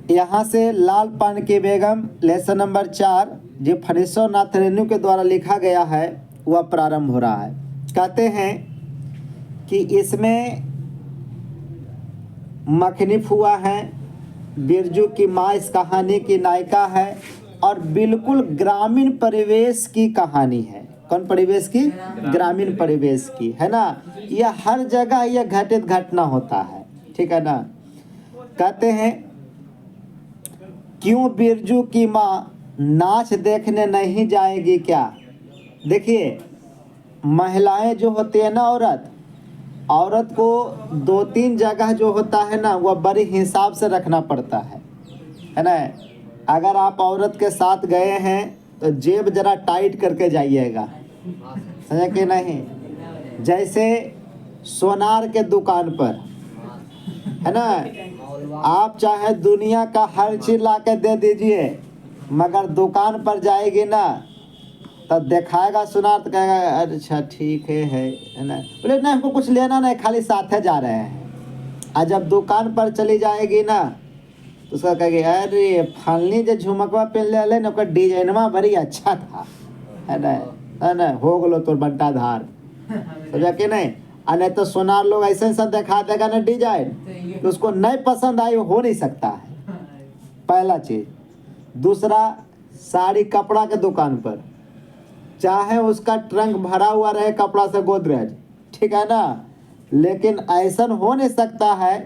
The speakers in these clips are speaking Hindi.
यहाँ से लाल पान की बेगम लेसन नंबर 4 जो फणीश्वरनाथ रेणु के द्वारा लिखा गया है वह प्रारंभ हो रहा है। कहते हैं कि इसमें मखनी फुआ है, बिरजू की माँ इस कहानी की नायिका है और बिल्कुल ग्रामीण परिवेश की कहानी है। कौन परिवेश की? ग्रामीण परिवेश की, है ना। यह हर जगह यह घटित घटना होता है, ठीक है ना। कहते हैं क्यों बिरजू की माँ नाच देखने नहीं जाएगी क्या। देखिए महिलाएं जो होती है ना, औरत को 2-3 जगह जो होता है ना वह बड़ी हिसाब से रखना पड़ता है ना। अगर आप औरत के साथ गए हैं तो जेब जरा टाइट करके जाइएगा, समझे कि नहीं। जैसे सोनार के दुकान पर, है ना, आप चाहे दुनिया का हर चीज ला के दे दीजिए मगर दुकान पर जाएगी ना तब दिखाएगा सुनार तो कहेगा अच्छा ठीक है ना। बोले नहीं हमको कुछ लेना नहीं, खाली साथ जा रहे हैं। और जब दुकान पर चली जाएगी ना तो उसका कहेगी अरे फलनी जो झुमकवा पहन ले ना ओकर डिजाइनवा बड़ी अच्छा था, है ना, हो गलो तो बंटा धार, समझा कि नहीं। और नहीं तो सोनार लोग ऐसे ऐसा दिखा देगा ना डिजाइन तो उसको नहीं पसंद आई, हो नहीं सकता है, पहला चीज। दूसरा, साड़ी कपड़ा के दुकान पर चाहे उसका ट्रंक भरा हुआ रहे कपड़ा से गोदरेज, ठीक है ना, लेकिन ऐसा हो नहीं सकता है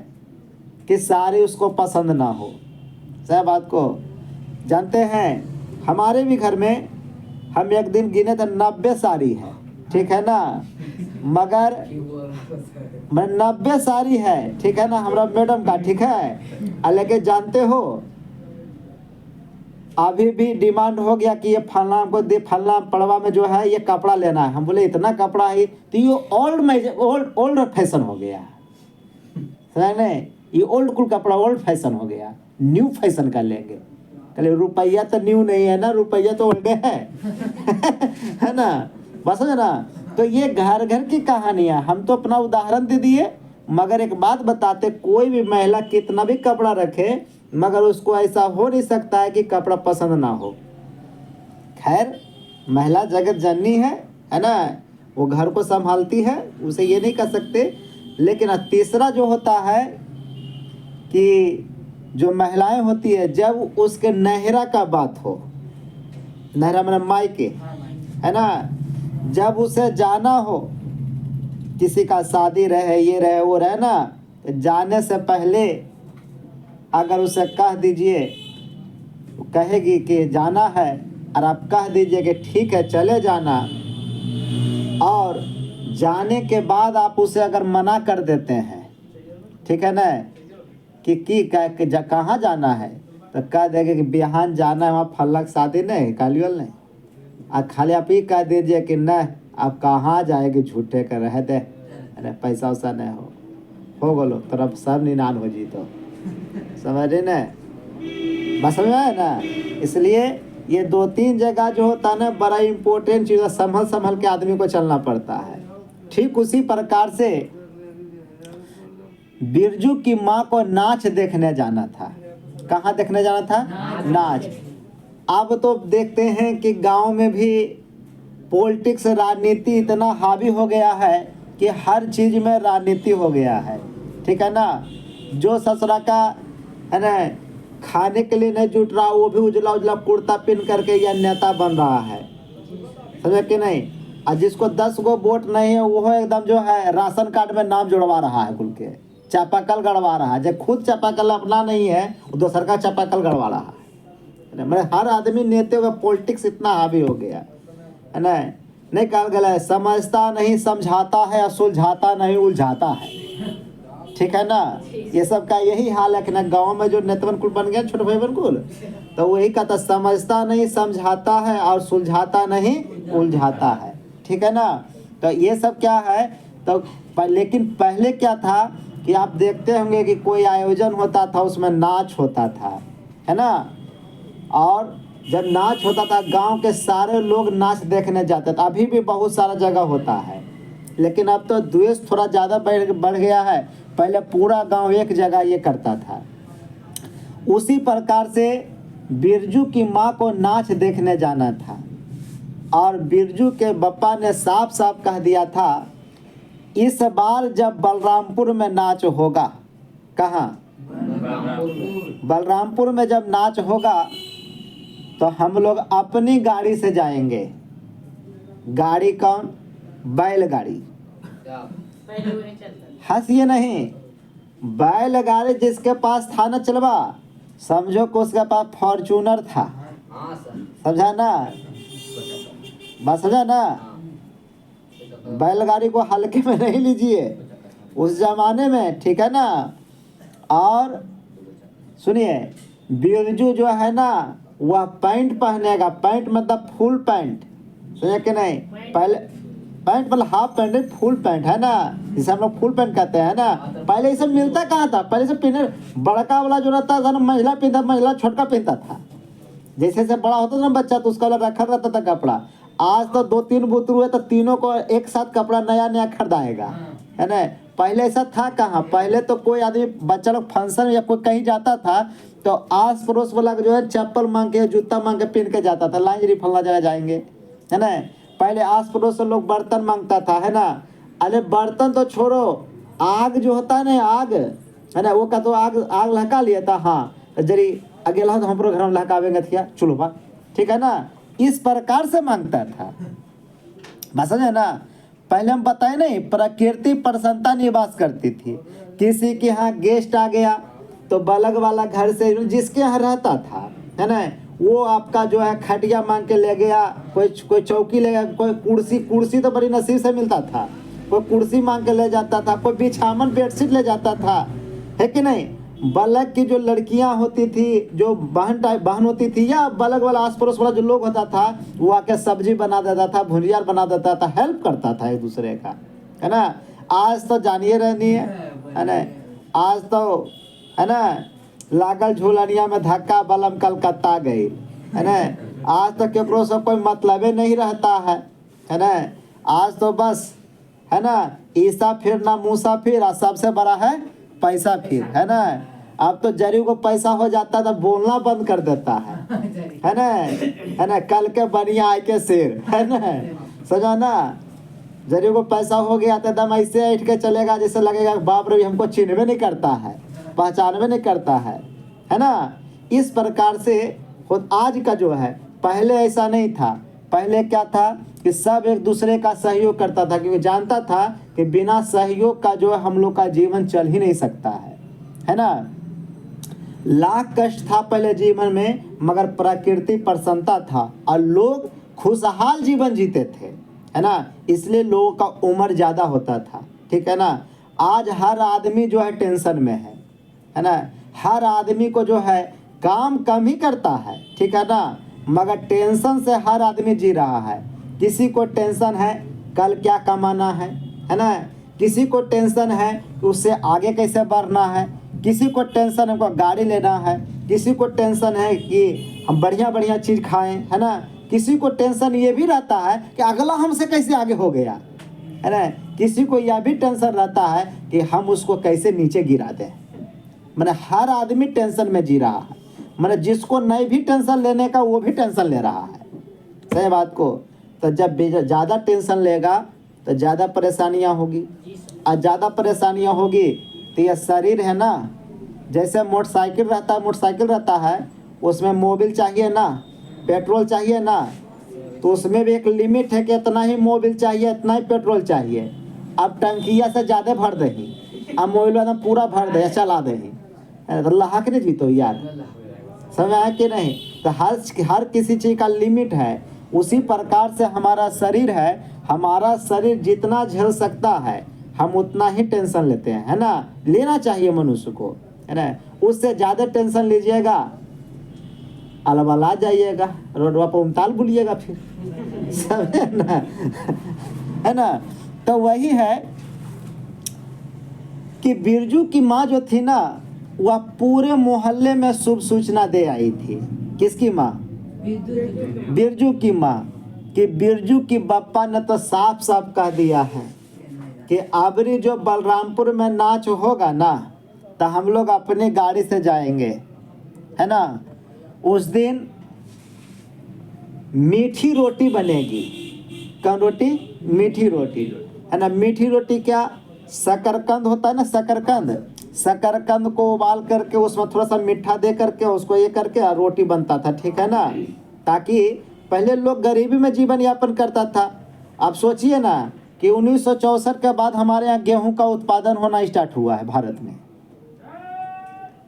कि साड़ी उसको पसंद ना हो। सही बात को जानते हैं। हमारे भी घर में हम एक दिन गिने तो 90 साड़ी है, ठीक है ना, मगर 90 साड़ी है, ठीक है ना, हमारा मैडम का, ठीक है। लेकिन जानते हो अभी भी डिमांड हो गया कि ये फलना को दे, फलना पड़वा में जो है ये कपड़ा लेना है। हम बोले इतना कपड़ा है तो ये ओल्ड फैशन हो गया, समझ नहीं, ये ओल्ड कुल कपड़ा ओल्ड फैशन हो गया, न्यू फैशन का लेंगे। कहले रुपया तो न्यू नहीं है ना, रुपया तो ओल्ड है है ना, बस है ना। तो ये घर घर की कहानियां, हम तो अपना उदाहरण दे दिए, मगर एक बात बताते, कोई भी महिला कितना भी कपड़ा रखे मगर उसको ऐसा हो नहीं सकता है कि कपड़ा पसंद ना हो। खैर महिला जगत जननी है ना, वो घर को संभालती है, उसे ये नहीं कर सकते। लेकिन तीसरा जो होता है कि जो महिलाएं होती है जब उसके नहरा का बात हो, नहरा मतलब मायके, है ना, जब उसे जाना हो, किसी का शादी रहे, ये रहे वो रहे ना, तो जाने से पहले अगर उसे कह दीजिए, कहेगी कि जाना है और आप कह दीजिए कि ठीक है चले जाना, और जाने के बाद आप उसे अगर मना कर देते हैं, ठीक है ना, कि कहाँ जाना है, तो कह देंगे कि बिहान जाना है वहाँ फलक शादी नहीं, कालियल नहीं। और खाली आप ही कह दीजिए कि नहीं आप कहाँ जाएगी, झूठे कर रहे दे, अरे पैसा वैसा नहीं हो बोलो तरफ सब निनान हो जी, तो समझ रहे ना, बस समझ में ना। इसलिए ये 2-3 जगह जो होता है ना बड़ा इम्पोर्टेंट चीज़, संभल के आदमी को चलना पड़ता है। ठीक उसी प्रकार से बिरजू की माँ को नाच देखने जाना था। कहाँ देखने जाना था? नाच। अब तो देखते हैं कि गांव में भी पॉलिटिक्स, राजनीति इतना हावी हो गया है कि हर चीज़ में राजनीति हो गया है, ठीक है ना। जो ससुरा का है ना खाने के लिए नहीं जुट रहा वो भी उजला उजला कुर्ता पहन करके यह नेता बन रहा है, समझे कि नहीं। और जिसको 10 गो वोट नहीं है वो एकदम जो है राशन कार्ड में नाम जुड़वा रहा है, कुल के चापाकल गड़वा रहा है। जब खुद चापाकल अपना नहीं है वो दूसर का चापाकल गड़वा रहा है। मतलब हर आदमी नेते हुए पॉलिटिक्स इतना हावी हो गया है ना। नहीं कहा गया समझता नहीं समझाता है, सुलझाता नहीं उलझाता है, ठीक है ना। ये सब का यही हाल है कि ना गाँव में जो नेतवन कुल बन गया छोटे भाई बन कुल, तो वही कहता समझता नहीं समझाता है और सुलझाता नहीं उलझाता है, ठीक है ना। तो ये सब क्या है तो लेकिन पहले क्या था कि आप देखते होंगे कि कोई आयोजन होता था उसमें नाच होता था, है ना। और जब नाच होता था गांव के सारे लोग नाच देखने जाते थे। अभी भी बहुत सारा जगह होता है, लेकिन अब तो द्वेष थोड़ा ज़्यादा बढ़ गया है। पहले पूरा गांव एक जगह ये करता था। उसी प्रकार से बिरजू की माँ को नाच देखने जाना था और बिरजू के बप्पा ने साफ साफ कह दिया था, इस बार जब बलरामपुर में नाच होगा, कहाँ? बलरामपुर में जब नाच होगा तो हम लोग अपनी गाड़ी से जाएंगे। गाड़ी कौन? बैलगाड़ी। हंसिए नहीं, बैलगाड़ी जिसके पास था ना चलवा, समझो कि उसके पास फॉर्चूनर था। समझा ना? बस समझा ना? बैलगाड़ी को हल्के में नहीं लीजिए उस जमाने में, ठीक है ना? और सुनिए, बिरजू जो है ना वह पैंट पहनेगा। पैंट मतलब फुल पैंट, सुनिए कि नहीं? पहले पैंट मतलब हाफ पैंट नहीं, फुल पैंट है ना, जिसे हम लोग फुल पैंट कहते हैं ना। पहले ये सब मिलता कहाँ था? पहले सब पहने बड़का वाला जो रहता था ना, महिला पहनता, महिला छोटका पहनता था। जैसे जैसे बड़ा होता था ना बच्चा तो उसका वाला रखा रहता था कपड़ा। आज तो 2-3 बुतरू है तो तीनों को एक साथ कपड़ा नया नया खरीदाएगा, है ना? पहले ऐसा था कहाँ? पहले तो कोई आदमी बच्चा लोग फंक्शन या कोई कहीं जाता था तो आस पड़ोस वाला जो है चप्पल मांग के, जूता मांग के पहन के जाता था, लाइन फलना जगह जाएंगे, है ना? पहले आस पड़ोस से लोग बर्तन मांगता था, है ना? अरे बर्तन तो छोड़ो, आग जो होता है ना, आग, है ना, वो का तो आग लहका लिया था। हाँ, जरी अकेला तो हम घर में लहकावेंगे थिया, चलो बा, ठीक है ना? इस प्रकार से मांगता था, बस है ना? पहले हम बताए नहीं, प्रकृति प्रसन्नता निवास करती थी। किसी के यहाँ गेस्ट आ गया तो बलग वाला घर से जिसके यहाँ रहता था, है ना, वो आपका जो है खटिया मांग के ले गया, कोई चौकी ले गया, कोई कुर्सी तो बड़ी नसीब से मिलता था, कोई कुर्सी मांग के ले जाता था, कोई बिछावन बेडशीट ले जाता था, है कि नहीं? बलग की जो लड़कियां होती थी, जो बहन होती थी, या बलग वाला आस पड़ोस वाला जो लोग होता था, वो आके सब्जी बना देता था, भुजिया बना देता था, हेल्प करता था एक दूसरे का, है ना? आज तो जानिए रहनी है ना? आज तो, है ना, लागल झूलनिया में धक्का बलम कलकत्ता गई, है ना? आज तो केकरो से कोई मतलब नहीं रहता है ना? आज तो बस, है ना, ईसा फिर ना मूसा फिर, और सबसे बड़ा है पैसा फिर, है ना? अब तो जरी को पैसा हो जाता तो बोलना बंद कर देता है ना? है ना? कल के बनिया आए के शेर, है ना? समझा ना? जरी को पैसा हो गया तो एकदम ऐसे ऐठ के चलेगा जैसे लगेगा बाप रे हमको चिन्हवे नहीं करता है, पहचानवे नहीं करता है ना? इस प्रकार से आज का जो है, पहले ऐसा नहीं था। पहले क्या था कि सब एक दूसरे का सहयोग करता था, क्योंकि जानता था कि बिना सहयोग का जो है हम लोग का जीवन चल ही नहीं सकता है ना? लाख कष्ट था पहले जीवन में, मगर प्रकृति प्रसन्नता था और लोग खुशहाल जीवन जीते थे, है ना? इसलिए लोगों का उम्र ज़्यादा होता था, ठीक है ना? आज हर आदमी जो है टेंशन में है ना? हर आदमी को जो है काम कम ही करता है, ठीक है ना? मगर टेंशन से हर आदमी जी रहा है। किसी को टेंशन है कल क्या कमाना है ना? किसी को टेंशन है कि उससे आगे कैसे बढ़ना है, किसी को टेंशन है हमको गाड़ी लेना है, किसी को टेंशन है कि हम बढ़िया बढ़िया चीज़ खाएं, है ना? किसी को टेंशन ये भी रहता है कि अगला हमसे कैसे आगे हो गया, है ना? किसी को यह भी टेंशन रहता है कि हम उसको कैसे नीचे गिरा दें। मैंने हर आदमी टेंशन में जी रहा है। मैंने जिसको नहीं भी टेंशन लेने का वो भी टेंशन ले रहा है, सही बात को। तो जब ज़्यादा टेंशन लेगा तो ज़्यादा परेशानियां होगी, और ज़्यादा परेशानियां होगी तो यह शरीर है ना, जैसे मोटरसाइकिल रहता है उसमें मोबिल चाहिए ना, पेट्रोल चाहिए ना, तो उसमें भी एक लिमिट है कि इतना ही मोबिल चाहिए, इतना ही पेट्रोल चाहिए। अब टंकिया से ज़्यादा भर दही, अब मोबिल एकदम पूरा भर दे चला दही, अल्लाह के नहीं जीतो यार, समझ आया कि नहीं? तो हर किसी चीज़ का लिमिट है। उसी प्रकार से हमारा शरीर है, हमारा शरीर जितना झेल सकता है हम उतना ही टेंशन लेते हैं, है ना? लेना चाहिए मनुष्य को, है ना? उससे ज़्यादा टेंशन लीजिएगा अलबला जाइएगा, रोडवा पर उमताल बोलिएगा फिर, समझे ना? है ना? तो वही है कि बिरजू की माँ जो थी ना, वह पूरे मोहल्ले में शुभ सूचना दे आई थी। किसकी माँ? बिरजू की माँ। कि बिरजू की बप्पा ने तो साफ साफ कह दिया है कि अबरी जो बलरामपुर में नाच होगा ना, तो हम लोग अपनी गाड़ी से जाएंगे, है ना, उस दिन मीठी रोटी बनेगी। कौन रोटी? मीठी रोटी, है ना। मीठी रोटी क्या? शकरकंद होता है ना, शकरकंद, शकरकंद को उबाल करके उसमें थोड़ा सा मीठा दे करके उसको ये करके और रोटी बनता था, ठीक है ना। ताकि पहले लोग गरीबी में जीवन यापन करता था। आप सोचिए ना कि 1964 के बाद हमारे यहाँ गेहूं का उत्पादन होना स्टार्ट हुआ है भारत में।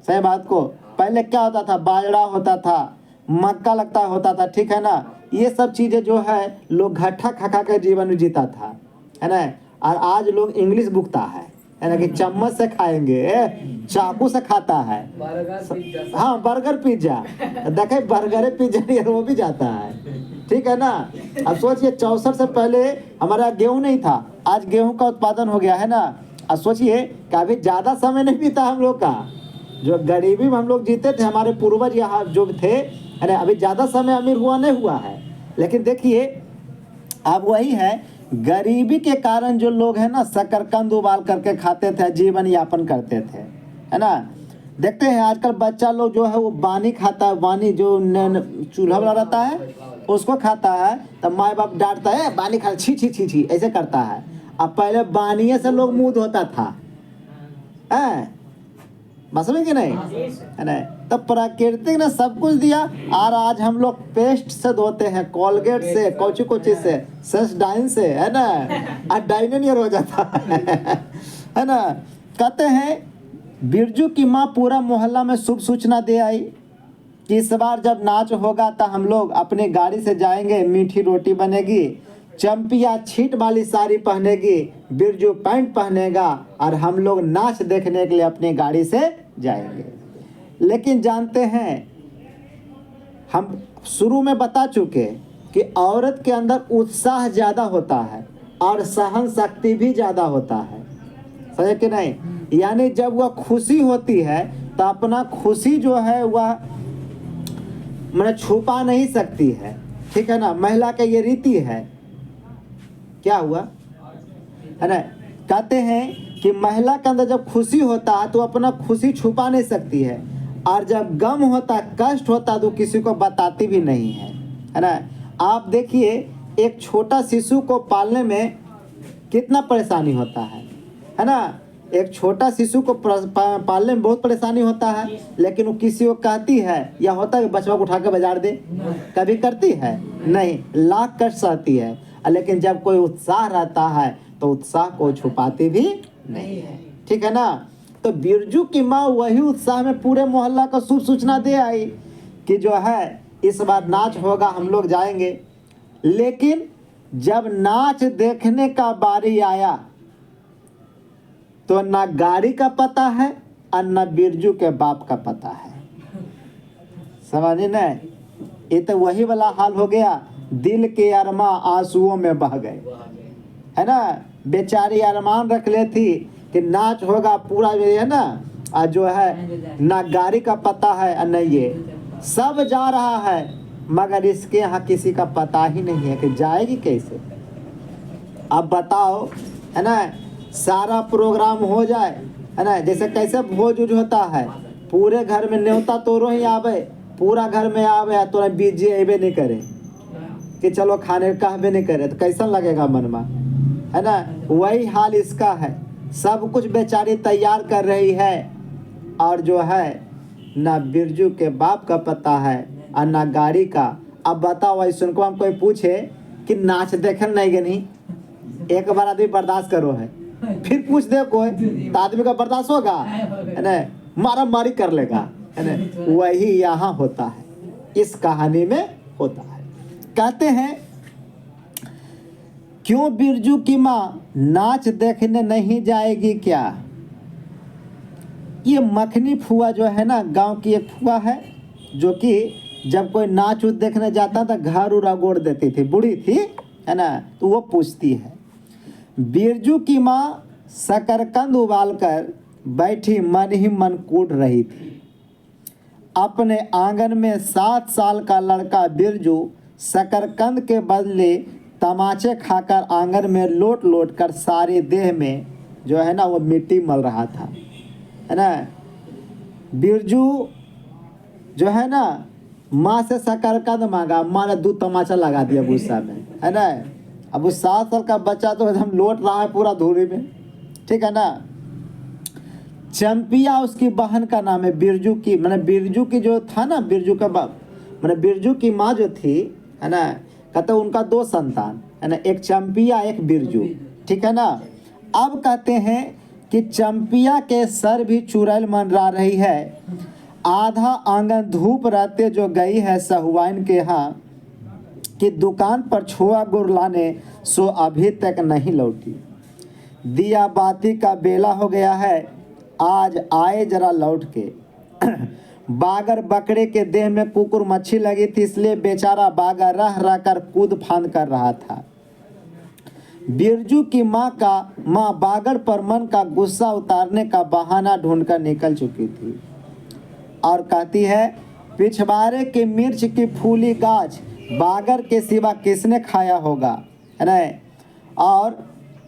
सही बात को, पहले क्या होता था? बाजरा होता था, मक्का लगता होता था, ठीक है ना। ये सब चीज़ें जो है लोग घट्टा खा खा कर जीवन जीता था, है ना। और आज लोग इंग्लिश बुकता है ना, कि चम्मच से खाएंगे, चाकू से खाता है। हाँ, बर्गर पिज्जा, देखे बर्गर पिज्जा नहीं वो भी जाता है, ठीक है ना। अब सोचिए 64 से पहले हमारा गेहूं नहीं था, आज गेहूं का उत्पादन हो गया, है ना। अब सोचिए कि अभी ज़्यादा समय नहीं बीता हम लोग का, जो गरीबी में हम लोग जीते थे, हमारे पूर्वज यहाँ जो थे, अरे अभी ज़्यादा समय अमीर हुआ नहीं हुआ है। लेकिन देखिए अब वही है, गरीबी के कारण जो लोग हैं ना शकरकंद उबाल करके खाते थे, जीवन यापन करते थे, है ना। देखते हैं आजकल बच्चा लोग जो है वो बानी खाता है, बानी जो चूल्हा वाला रहता है उसको खाता है, तब माँ बाप डांटता है बानी खा, छी छी छी छी ऐसे करता है। अब पहले बानिए से लोग मुँह धोता था, है बस में कि नहीं, है ना। तब प्राकृतिक ने सब कुछ दिया, और आज हम लोग पेस्ट से धोते हैं, कोलगेट से, कोची कोची से, सेंसडाइन से, है ना। आज डाइनेनियर हो जाता है ना। कहते हैं बिरजू की माँ पूरा मोहल्ला में शुभ सूचना दे आई कि इस बार जब नाच होगा तो हम लोग अपनी गाड़ी से जाएंगे, मीठी रोटी बनेगी, चंपिया छीट वाली साड़ी पहनेगी, बिरजू पैंट पहनेगा, और हम लोग नाच देखने के लिए अपनी गाड़ी से जाएंगे। लेकिन जानते हैं हम शुरू में बता चुके कि औरत के अंदर उत्साह ज़्यादा होता है और सहन शक्ति भी ज़्यादा होता है, सही कि नहीं। यानी जब वह खुशी होती है तो अपना खुशी जो है वह मैंने छुपा नहीं सकती है, ठीक है ना। महिला का ये रीति है। क्या हुआ, है ना। कहते हैं कि महिला के अंदर जब खुशी होता है तो अपना खुशी छुपा नहीं सकती है, और जब गम होता है, कष्ट होता है, तो किसी को बताती भी नहीं है ना। आप देखिए एक छोटा शिशु को पालने में कितना परेशानी होता है ना। एक छोटा शिशु को पालने में बहुत परेशानी होता है, लेकिन वो किसी को कहती है या होता है कि बचवा को उठा के बाजार दे, कभी करती है नहीं, लाख कष्ट सहती है। लेकिन जब कोई उत्साह रहता है तो उत्साह को छुपाती भी नहीं है, ठीक है ना। तो बिरजू की माँ वही उत्साह में पूरे मोहल्ला को शुभ सूचना दे आई कि जो है इस बार नाच होगा, हम लोग जाएंगे। लेकिन जब नाच देखने का बारी आया तो ना गाड़ी का पता है और ना बिरजू के बाप का पता है, समझे ना। ये तो वही वाला हाल हो गया, दिल के अरमा आंसुओं में बह गए, है ना। बेचारी अरमान रख ले थी कि नाच होगा पूरा, है ना। और जो है ना गाड़ी का पता है और नहीं, ये सब जा रहा है, मगर इसके यहाँ किसी का पता ही नहीं है कि जाएगी कैसे। अब बताओ, है ना, सारा प्रोग्राम हो जाए, है ना, जैसे कैसे भोज उज होता है, पूरे घर में न्योता तोरो ही आवे, पूरा घर में आवे तो बीजे अबे नहीं करे कि चलो खाने कहबे नहीं करे, तो कैसा लगेगा मन में, है ना। वही हाल इसका है, सब कुछ बेचारी तैयार कर रही है, और जो है ना बिरजू के बाप का पता है और ना गाड़ी का। अब बताओ ऐसा को हम कोई पूछे कि नाच देखे नहीं गए, नहीं एक बार आदमी बर्दाश्त करो है, फिर पूछ दे कोई तो आदमी का बर्दाश्त होगा, है ना, मारा मारी कर लेगा, है ना। वही यहाँ होता है, इस कहानी में होता है। कहते हैं क्यों बिरजू की माँ नाच देखने नहीं जाएगी क्या। ये मखनी फुआ जो है ना, गांव की एक फुआ है, जो कि जब कोई नाच उच देखने जाता था घर उरा गोड़ देती थी, बूढ़ी थी, है ना। तो वो पूछती है, बिरजू की माँ शकरकंद उबाल कर बैठी मन ही मन कूट रही थी। अपने आंगन में 7 साल का लड़का बिरजू शकरकंद के बदले तमाचे खाकर आंगन में लोट लोट कर सारे देह में जो है ना वो मिट्टी मल रहा था, है ना। बिरजू जो है ना माँ से शकरकंद मांगा, माँ ने दूध तमाचा लगा दिया गुस्सा में, है ना। अब वो 7 साल का बच्चा तो एकदम लौट रहा है पूरा धूरी में, ठीक है ना। चंपिया उसकी बहन का नाम है, बिरजू की, मैंने बिरजू की जो था ना, बिरजू का बाप, मैंने बिरजू की माँ जो थी, है ना, कहते उनका 2 संतान, है ना, एक चंपिया एक बिरजू, ठीक है ना। अब कहते हैं कि चंपिया के सर भी चुड़ैल मंडरा रही है, आधा आंगन धूप रहते जो गई है सहुआइन के यहाँ, कि दुकान पर छोआ गुड़ लाने सो अभी तक नहीं लौटी। दिया बाती का बेला हो गया है, आज आए जरा लौट के। बागर बकरे के देह में कुकुर मच्छी लगी थी, इसलिए बेचारा बागर रह रह कर कूद फांद कर रहा था। बिरजू की माँ बागर पर मन का गुस्सा उतारने का बहाना ढूंढकर निकल चुकी थी और कहती है, पिछवाड़े की मिर्च की फूली गाछ बागर के सिवा किसने खाया होगा, है ना। और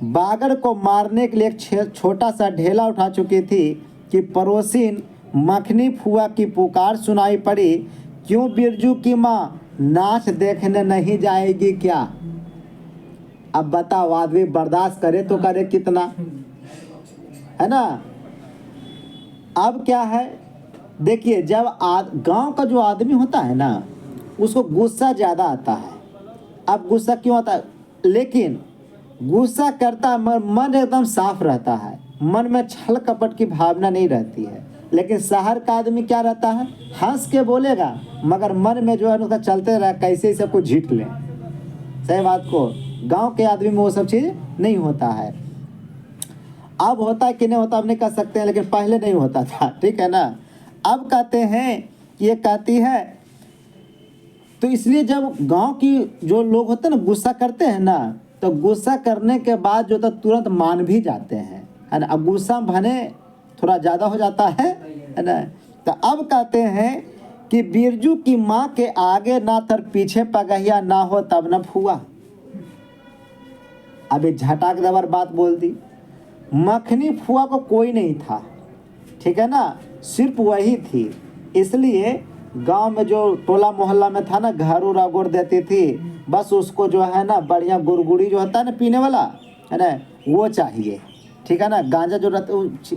बागर को मारने के लिए एक छोटा सा ढेला उठा चुकी थी कि पड़ोसिन मखनी फुआ की पुकार सुनाई पड़ी, क्यों बिरजू की माँ नाच देखने नहीं जाएगी क्या। अब बताओ, आदमी बर्दाश्त करे तो करे कितना, है ना। अब क्या है, देखिए, जब गांव का जो आदमी होता है ना, उसको गुस्सा ज़्यादा आता है। अब गुस्सा क्यों आता है, लेकिन गुस्सा करता है, मन एकदम साफ रहता है, मन में छल कपट की भावना नहीं रहती है। लेकिन शहर का आदमी क्या रहता है, हंस के बोलेगा मगर मन में जो है उसका चलते रहा कैसे ही सबको झीट ले। सही बात को, गांव के आदमी में वो सब चीज़ नहीं होता है। अब होता है कि नहीं होता, अब नहीं कह सकते हैं, लेकिन पहले नहीं होता था, ठीक है ना। अब कहते हैं, ये कहती है, तो इसलिए जब गांव की जो लोग होते हैं ना गुस्सा करते हैं ना, तो गुस्सा करने के बाद जो तो तुरंत मान भी जाते हैं, है ना। अब गुस्सा भने थोड़ा ज़्यादा हो जाता है ना। तो अब कहते हैं कि बिरजू की माँ के आगे ना तर पीछे पगहिया ना हो तब न फुआ। अभी झटाक दबर बात बोल दी, मखनी फुआ को कोई नहीं था, ठीक है ना, सिर्फ वही थी। इसलिए गांव में जो टोला मोहल्ला में था ना, घर उरा गुड़ देती थी, बस उसको जो है ना बढ़िया गुड़गुड़ी जो होता है ना पीने वाला, है ना, वो चाहिए, ठीक है ना। गांजा जो रहता,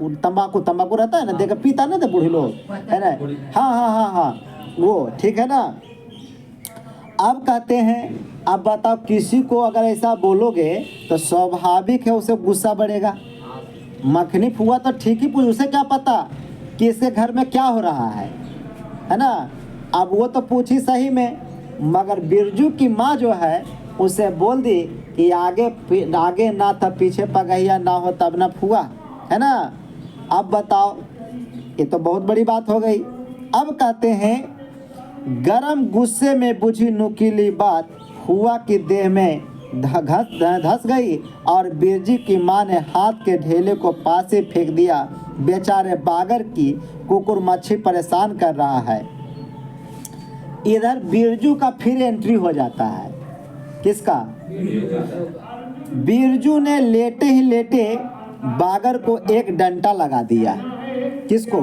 तंबाकू रहता है ना, देखा पीता ना तो बूढ़े लोग, है ना। हाँ हाँ हाँ हाँ, वो ठीक है ना। अब कहते हैं, अब बताओ, किसी को अगर ऐसा बोलोगे तो स्वाभाविक है उसे गुस्सा बढ़ेगा। मखनी फुआ तो ठीक ही पूछ, उसे क्या पता कि इसके घर में क्या हो रहा है ना। अब वो तो पूछी सही में, मगर बिरजू की माँ जो है उसे बोल दी कि आगे ना था पीछे पगहिया ना हो तब ना फुआ, है ना। अब बताओ, ये तो बहुत बड़ी बात हो गई। अब कहते हैं, गरम गुस्से में बुझी नुकीली बात फुआ की देह में धस गई और बिरजू की माँ ने हाथ के ढेले को पास से फेंक दिया। बेचारे बागर की कुकुर मच्छी परेशान कर रहा है। इधर बिरजू का फिर एंट्री हो जाता है। किसका? बिरजू ने लेटे ही लेटे बागर को एक डंडा लगा दिया। किसको?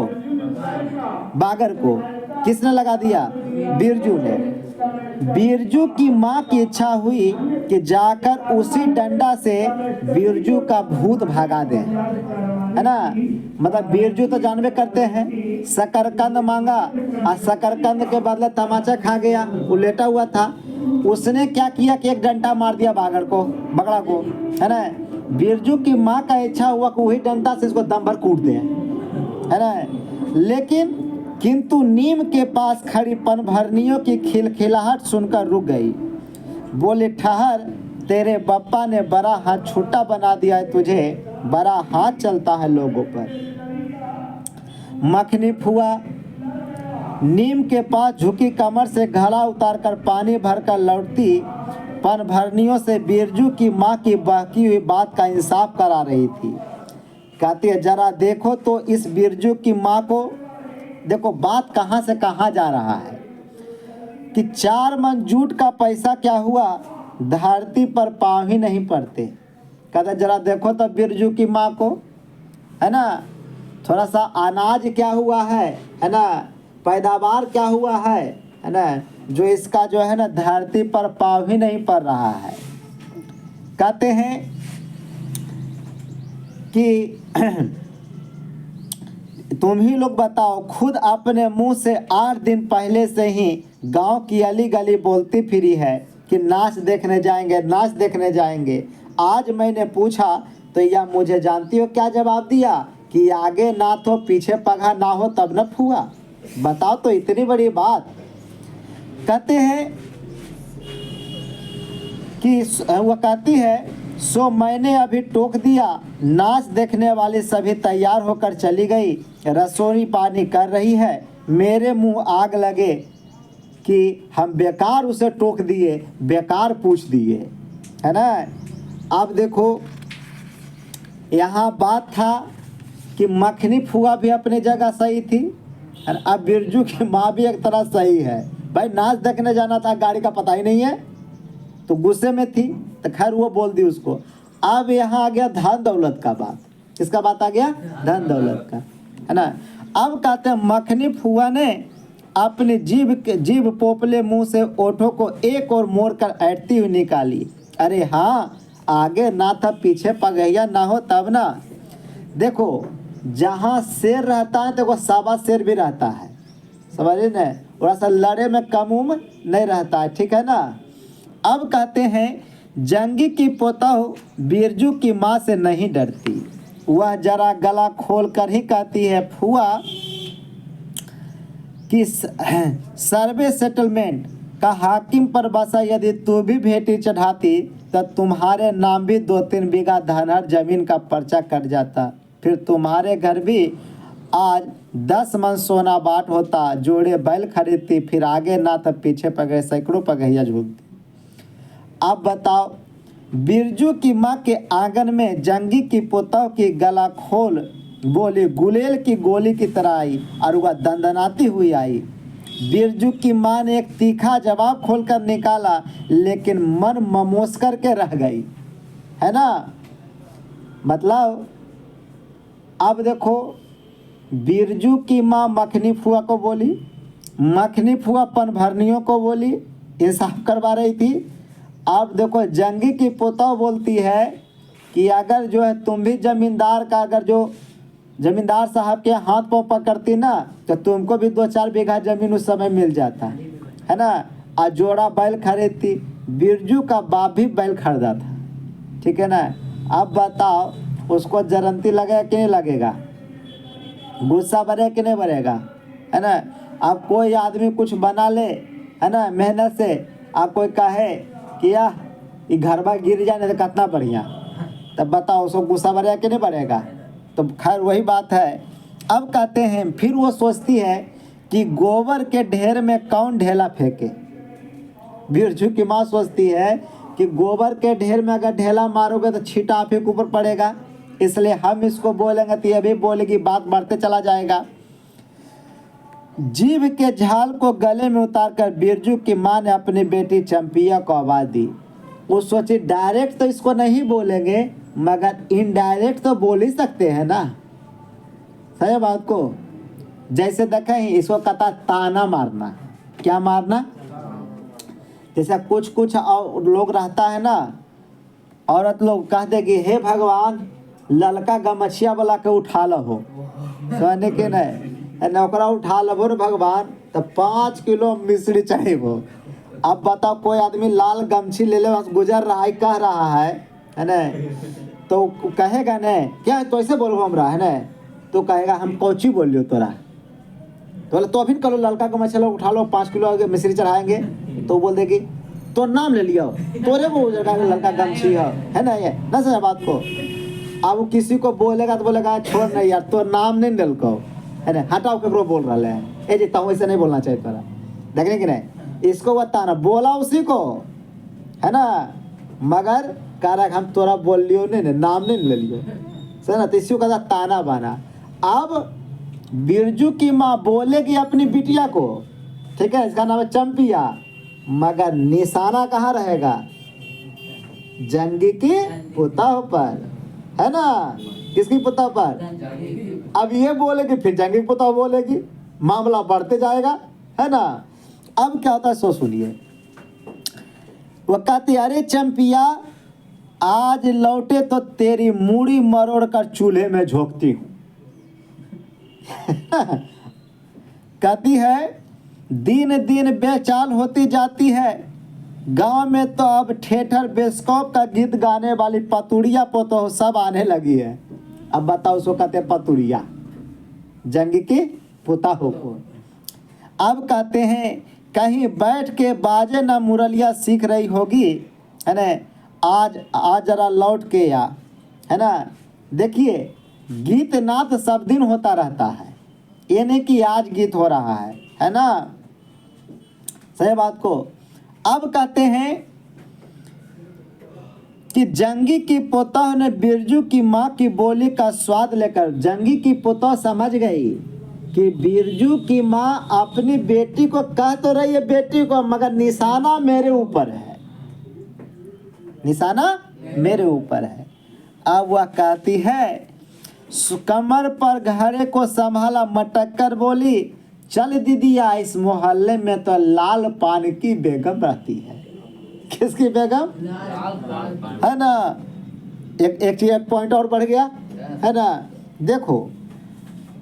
बागर को। किसने लगा दिया? बिरजू ने। बिरजू की माँ की इच्छा हुई कि जाकर उसी डंडा से बिरजू का भूत भगा दें, है ना। मतलब बिरजू तो जानबे करते हैं, शकरकंद मांगा और शकरकंद के बदले तमाचा खा गया। वो लेटा हुआ था, उसने क्या किया कि एक डंडा मार दिया बगड़ा को, है ना। बिरजू की माँ का इच्छा हुआ कि वही डंडा से इसको दम भर कूट दें, है ना। लेकिन किंतु नीम के पास खड़ी पनभरनियों की खिलखिलाहट सुनकर रुक गई। बोले, ठहर, तेरे बप्पा ने बड़ा हाथ छुट्टा बना दिया है तुझे, बड़ा हाथ चलता है लोगों पर। मखनी फुआ नीम के पास झुकी कमर से घड़ा उतारकर पानी भरकर लौटती पनभरनियों से बिरजू की माँ की बहकी हुई बात का इंसाफ करा रही थी। कहती है, जरा देखो तो इस बिरजू की माँ को, देखो बात कहाँ से कहाँ जा रहा है कि 4 मन जूट का पैसा क्या हुआ, धरती पर पाँव ही नहीं पड़ते। कहते जरा देखो तो बिरजू की माँ को, है ना, थोड़ा सा अनाज क्या हुआ है ना, पैदावार क्या हुआ है ना, जो इसका जो है ना धरती पर पाँव ही नहीं पड़ रहा है। कहते हैं कि तुम ही लोग बताओ, खुद अपने मुंह से 8 दिन पहले से ही गांव की अली गली बोलती फिरी है कि नाच देखने जाएंगे, नाच देखने जाएंगे। आज मैंने पूछा तो यह मुझे जानती हो क्या जवाब दिया कि आगे नाथ हो पीछे पगहा ना हो तब न फुआ। बताओ तो इतनी बड़ी बात। कहते हैं कि वह कहती है सो मैंने अभी टोक दिया। नाच देखने वाली सभी तैयार होकर चली गई, रसोई पानी कर रही है। मेरे मुंह आग लगे कि हम बेकार उसे टोक दिए, बेकार पूछ दिए, है ना। अब देखो यहाँ बात था कि मखनी फुआ भी अपनी जगह सही थी और अब बिरजू की माँ भी एक तरह सही है। भाई नाच देखने जाना था, गाड़ी का पता ही नहीं है, तो गुस्से में थी तो खैर वो बोल दी उसको। अब यहाँ आ गया धन दौलत का बात। किसका बात आ गया? धन दौलत का, है ना। अब कहते हैं मखनी फुआ ने अपनी जीभ पोपले मुंह से ओठों को एक और मोड़ कर ऐठती हुई निकाली। अरे हाँ, आगे ना था पीछे पगहिया ना हो तब ना। देखो जहाँ शेर रहता है तो वो सावा शेर भी रहता है, समझे ना, थोड़ा सा लड़े में कम उम्र नहीं रहता है, ठीक है ना। अब कहते हैं जंगी की पोतहू बिरजू की माँ से नहीं डरती। वह जरा गला खोल कर ही कहती है फुआ कि सर्वे सेटलमेंट का हाकिम पर बसा यदि तू भी भेटी चढ़ाती तो तुम्हारे नाम भी 2-3 बीघा धनहर जमीन का पर्चा कट जाता। फिर तुम्हारे घर भी आज 10 मन सोना बाट होता, जोड़े बैल खरीदती, फिर आगे ना तो पीछे पगहे सैकड़ों पगहिया झूलती। अब बताओ, बिरजू की माँ के आंगन में जंगी की पोतों की गला खोल बोली गुलेल की गोली की तरह आई और वह दंदनाती हुई आई। बिरजू की माँ ने एक तीखा जवाब खोलकर निकाला, लेकिन मन ममोस करके रह गई, है ना। मतलब अब देखो, बिरजू की माँ मखनी फुआ को बोली, मखनी फुआ पनभरनियों को बोली, इंसाफ करवा रही थी। अब देखो जंगी की पोता बोलती है कि अगर जो है तुम भी जमींदार का, अगर जो जमींदार साहब के हाथ पाँव पकड़ती ना तो तुमको भी 2-4 बीघा जमीन उस समय मिल जाता, है ना। और जोड़ा बैल खरीदती, बिरजू का बाप भी बैल खरीदा था, ठीक है ना। अब बताओ उसको जरंती लगेगा कि नहीं लगेगा, गुस्सा बढ़ेगा कि नहीं बढ़ेगा, है ना। अब कोई आदमी कुछ बना ले, है ना, मेहनत से, आप कोई कहे कि यार ये घरवा गिर जाने तो कितना बढ़िया, तब बताओ उसको गुस्सा बढ़ेगा कि नहीं बढ़ेगा। तो खैर वही बात है। अब कहते हैं फिर वो सोचती है कि गोबर के ढेर में कौन ढेला फेंके। बिरजू की माँ सोचती है कि गोबर के ढेर में अगर ढेला मारोगे तो छींटा आप ही के ऊपर पड़ेगा, इसलिए हम इसको बोलेंगे तो ये भी बोलेगी, बात बढ़ते चला जाएगा। जीभ के झाल को गले में उतारकर बिरजू की माँ ने अपनी बेटी चंपिया को आवाज दी। वो सोची डायरेक्ट तो इसको नहीं बोलेंगे मगर इनडायरेक्ट तो बोल ही सकते हैं ना, सही बात को। जैसे देखें इसको कहता ताना मारना। क्या मारना? जैसे कुछ लोग रहता है ना, औरत लोग कह देगी हे भगवान ललका गमछिया वाला के उठा लो, कहने के नहीं नौकरा उठा लो रे भगवान, तो 5 किलो मिश्री चाहिए वो। अब बताओ कोई आदमी लाल गमछी ले ले गुजर रहा है, कह रहा है ना, तो कहेगा न क्या तो ऐसे बोलो हमरा, है ना, तो कहेगा हम कौची बोल लियो तोरा, तो बोले तो अभी करो ललका गमछी लो उठा लो 5 किलो मिश्री चढ़ाएंगे, तो बोल देगी तो नाम ले लियो तोरे को ललका गमछी है ना, ये ना सही बात को। अब वो किसी को बोलेगा तो बोलेगा छोड़ नहीं यार तो नाम नहीं डल को, है ना, हटाओ ककरो बोल रहा है ए जी तो ऐसे नहीं बोलना चाहिए तोरा, देखने कि नहीं, इसको बताना बोला उसी को, है ना, मगर कह रहा हम तोरा बोल लियो नहीं, नाम नहीं ले लियो, सही ना। तो इसी का ताना बाना। अब बिरजू की माँ बोलेगी अपनी बिटिया को, ठीक है, इसका नाम है चंपिया, मगर निशाना कहाँ रहेगा? जंगी की पुतह पर, है ना, किसकी पुतह पर। अब ये बोलेगी फिर जंगी की पुतह बोलेगी, मामला बढ़ते जाएगा, है ना। अब क्या होता है सो सुनिए। वो कहती अरे चंपिया आज लौटे तो तेरी मूड़ी मरोड़ कर चूल्हे में झोंकती हूँ। कहती है दिन दिन बेचाल होती जाती है, गांव में तो अब ठेठर बेस्कॉप का गीत गाने वाली पतुड़िया पोतो सब आने लगी है। अब बताओ उसको कहते हैं पतुड़िया, जंगी की पोताहो को। अब कहते हैं कहीं बैठ के बाजे ना मुरलिया सीख रही होगी, है ना, आज जरा लौट के या, है ना। देखिए गीत नाद सब दिन होता रहता है, ये नहीं कि आज गीत हो रहा है ना, सही बात को। अब कहते हैं कि जंगी की पोतोह ने बिरजू की माँ की बोली का स्वाद लेकर, जंगी की पोतोह समझ गई कि बिरजू की माँ अपनी बेटी को कह तो रही है बेटी को, मगर निशाना मेरे ऊपर है, निशाना मेरे ऊपर है। अब वह कहती है कमर पर घरे को संभाला मटक कर बोली, चल दीदिया इस मोहल्ले में तो लाल पान की बेगम रहती है। किसकी बेगम? है ना। एक पॉइंट और बढ़ गया, है ना। देखो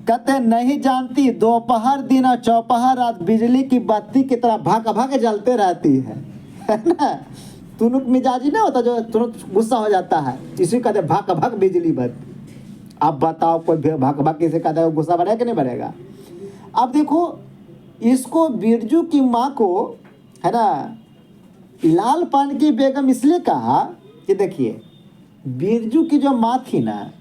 कहते नहीं जानती दोपहर दिन और चौपहर रात बिजली की बत्ती की तरह भाग भाग जलते रहती है ना। तुनुक मिजाजी ना होता जो तुरंत गुस्सा हो जाता है, इसी कहते भाग भाग बिजली बत्ती। अब बताओ कोई भाग भाग किसे कहता है, गुस्सा बढ़ेगा कि नहीं बढ़ेगा। अब देखो इसको बिरजू की माँ को, है ना, लाल पान की बेगम इसलिए कहा कि देखिए बिरजू की जो माँ थी ना,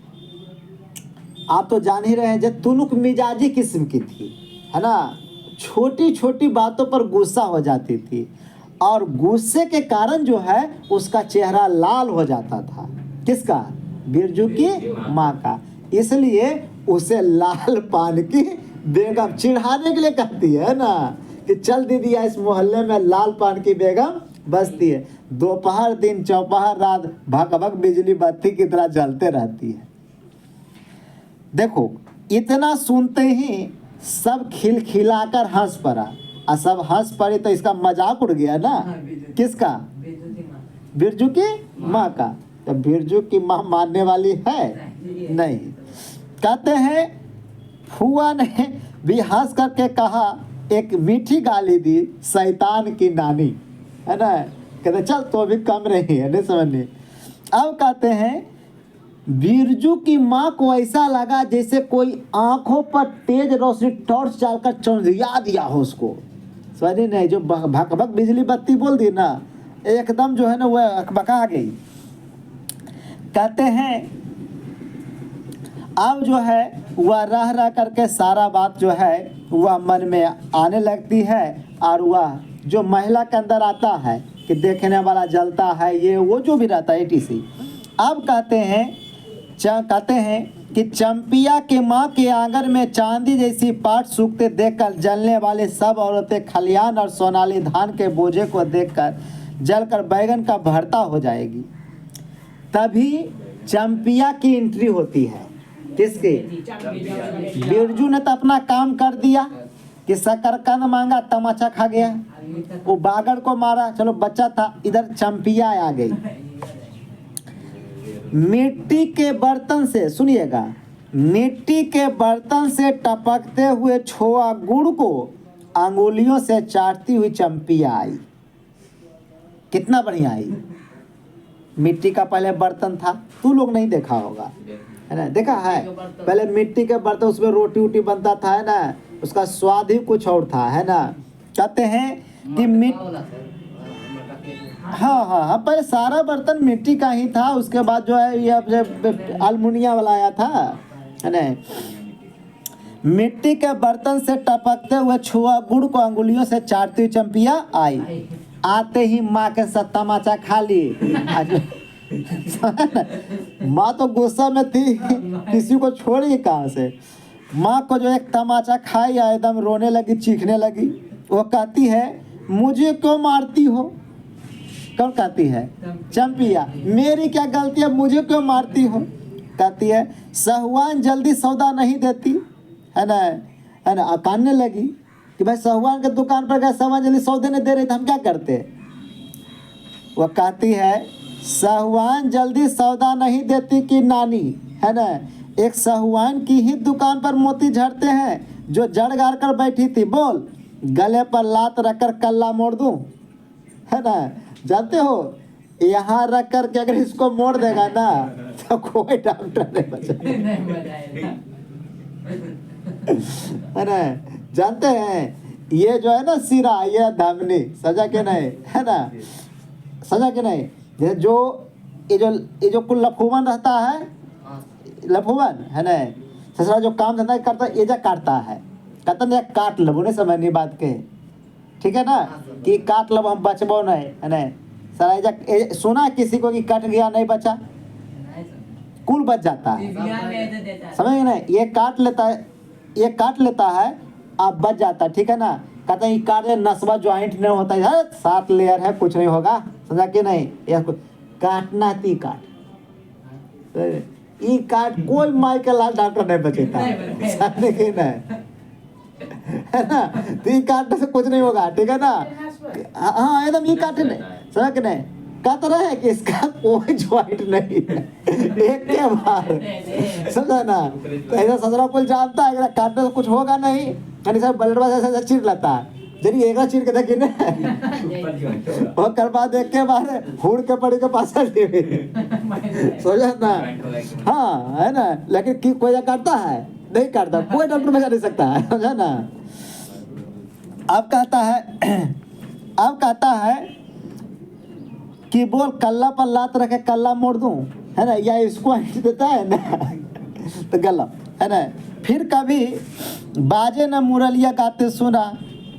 आप तो जान ही रहे हैं, जो तुनुक मिजाजी किस्म की थी, है ना, छोटी छोटी बातों पर गुस्सा हो जाती थी और गुस्से के कारण जो है उसका चेहरा लाल हो जाता था। किसका? बिरजू की माँ का। इसलिए उसे लाल पान की बेगम चिढ़ाने के लिए कहती है ना कि चल दीदी इस मोहल्ले में लाल पान की बेगम बसती है, दोपहर दिन चौपहर रात भग भग बिजली बत्ती की तरह जलते रहती है। देखो इतना सुनते ही सब खिलखिलाकर हंस पड़ा, और सब हंस पड़े तो इसका मजाक उड़ गया ना। किसका? बिरजू की माँ का। तो बिरजू की माँ मानने वाली है नहीं। कहते हैं फुआ ने भी हंस करके कहा, एक मीठी गाली दी शैतान की नानी, है ना। कहते चल तो भी कम नहीं है, नहीं समझने। अब कहते हैं बिरजू की माँ को ऐसा लगा जैसे कोई आंखों पर तेज रोशनी टॉर्च डालकर चौंधिया दिया हो उसको, समझे नहीं। जो भक भक बिजली बत्ती बोल दी ना, एकदम जो है ना वह अकबका गई। कहते हैं अब जो है वह रह रह करके सारा बात जो है वह मन में आने लगती है, और वह जो महिला के अंदर आता है कि देखने वाला जलता है, ये वो जो भी रहता है etc। अब कहते हैं कि चंपिया के माँ के आंगन में चांदी जैसी पाट सूखते देखकर जलने वाले सब औरतें खलियान और सोनाली धान के बोझे को देखकर जलकर बैगन का भरता हो जाएगी। तभी चंपिया की एंट्री होती है। किसकी? बिरजू ने तो अपना काम कर दिया कि शकरकंद मांगा, तमाचा खा गया, वो बागड़ को मारा, चलो बच्चा था। इधर चंपिया आ गई। मिट्टी के बर्तन से, सुनिएगा, मिट्टी के बर्तन से टपकते हुए छोआ गुड़ को अंगुलियों से चाटती हुई चंपिया आई। कितना बढ़िया आई। मिट्टी का पहले बर्तन था, तू लोग नहीं देखा होगा, है ना, देखा है? पहले मिट्टी के बर्तन, उसमें रोटी वोटी बनता था, है ना, उसका स्वाद ही कुछ और था, है ना। कहते हैं कि हाँ, पहले सारा बर्तन मिट्टी का ही था, उसके बाद जो है ये अल्मुनिया वाला आया था, है ना। मिट्टी के बर्तन से टपकते हुए छुआ गुड़ को अंगुलियों से चाटती हुई चंपिया आई। आते ही माँ के साथ तमाचा खा ली। माँ तो गुस्सा में थी, किसी को छोड़ी कहाँ से। माँ को जो एक तमाचा खाई, एकदम रोने लगी, चीखने लगी। वो कहती है मुझे क्यों मारती हो? कौन कहती है? चंपिया। मेरी क्या गलती है, मुझे क्यों मारती हो? कहती है सहुआन जल्दी सौदा नहीं देती, है ना, है ना, कानने लगी कि भाई साहूवान के दुकान पर गए, साहूवान जल्दी सौदे नहीं दे रहे तो हम क्या करते। वो कहती है साहूवान जल्दी सौदा नहीं देती कि नानी, है ना, एक साहूवान की ही दुकान पर मोती झड़ते हैं जो जड़ गाड़ कर बैठी थी, बोल गले पर लात रखकर कल्ला मोड़ दूं, है ना। जानते हो यहाँ रख कर के अगर इसको मोड़ देगा ना तो कोई डॉक्टर नहीं बचेगा, है ना। जानते हैं ये जो है ना सिरा, ये धमनी, सजा के नहीं, है ना, सजा के नहीं। ये जो कुल लफूवन रहता है, लफूवन, है ना, ससुरा जो काम धंधा करता है, ये जा काटता है, कहता नहीं काट लो, नहीं समझ नहीं बात के, ठीक है ना, कि काट लो हम बचबो नहीं, है ना। सारा सुना किसी को कि कट गया नहीं बचा, कुल बच जाता है, समझ गए ना। ये काट लेता है, ये काट लेता है, आप बच जाता है, ठीक है ना। कहते हैं काट ले, नस्बा ज्वाइंट नहीं होता है, 7 लेयर है, कुछ नहीं होगा, समझा कि नहीं। ये काटना थी काट, ये काट कोई माई के लाल डॉक्टर नहीं बचेता, लेकिन है ना, तो ये काटने से कुछ नहीं होगा, ठीक है ना। हाँ एकदम ये काटे नहीं, समझ के नहीं, कहता रहे कि इसका कोई ज्वाइंट नहीं है, एक के बार, समझा ना। तो ऐसा ससुरा कुल जानता है काटने से कुछ होगा नहीं, यानी सब बल्लड़वा ऐसा चीर लेता है, जरी एक चीर के देखिए ना, और करवा देख के बाहर हुड़ के पड़ी के पास सोचा ना। हाँ है ना, लेकिन कोई काटता है नहीं, काटता कोई डॉक्टर बचा नहीं सकता है, समझा ना। अब कहता है कि बोल कल्ला पर लात रखे कल्ला मोड़ दूं, है ना, या इसको देता है ना तो गला, है ना। फिर कभी बाजे न मुरलिया गाते सुना,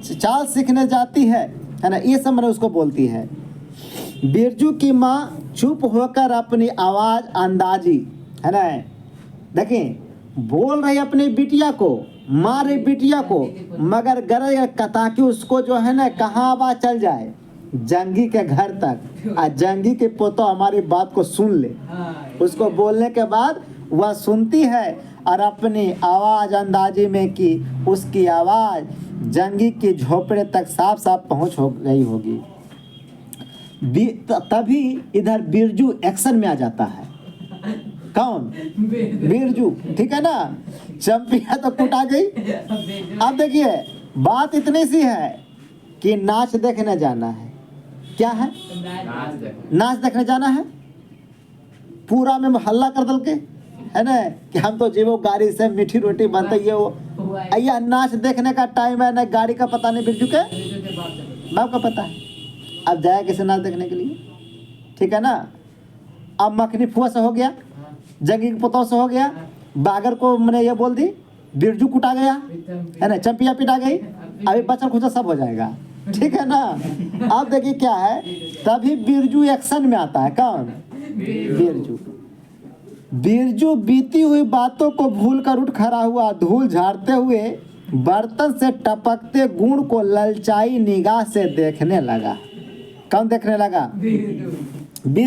चाल सीखने जाती है ना, ये सब मैंने उसको बोलती है। बिरजू की माँ चुप होकर अपनी आवाज़ अंदाजी, है ना, देखें बोल रही अपनी बिटिया को, मार रही बिटिया को, मगर गरज ताकि उसको जो है ना कहाँ आवाज़ चल जाए, जंगी के घर तक, और जंगी के पोतो हमारी बात को सुन ले। उसको बोलने के बाद वह सुनती है और अपनी आवाज़ अंदाजी में कि उसकी आवाज़ जंगी की झोपड़े तक साफ साफ पहुंच हो गई होगी। तभी इधर बिरजू एक्शन में आ जाता है। कौन? बिरजू, ठीक है ना। चंपिया तो कुटा गई। अब देखिए बात इतनी सी है कि नाच देखने जाना है। क्या है? नाच देखने जाना है। पूरा में हल्ला कर दल के, है ना, कि हम तो जीवो गाड़ी से मीठी रोटी बनते, ये वो अय्या नाच देखने का टाइम है ना, गाड़ी का पता नहीं, बिरजू के बाप का पता है। अब जाए किसे नाच देखने के लिए, ठीक है ना। अब मखनी फुआ से हो गया, जंगी के पुतौ से हो गया, बागर को मैंने ये बोल दी, बिरजू कुटा गया, है ना, चंपिया पिटा गई, अभी बचल खुचा सब हो जाएगा, ठीक है ना। अब देखिए क्या है, तभी बिरजू एक्शन में आता है। कौन? बिरजू। बिरजू बीती हुई बातों को भूलकर उठ खड़ा हुआ, धूल झाड़ते हुए बर्तन से टपकते गुण को ललचाई निगाह से देखने लगा। कौन देखने लगा?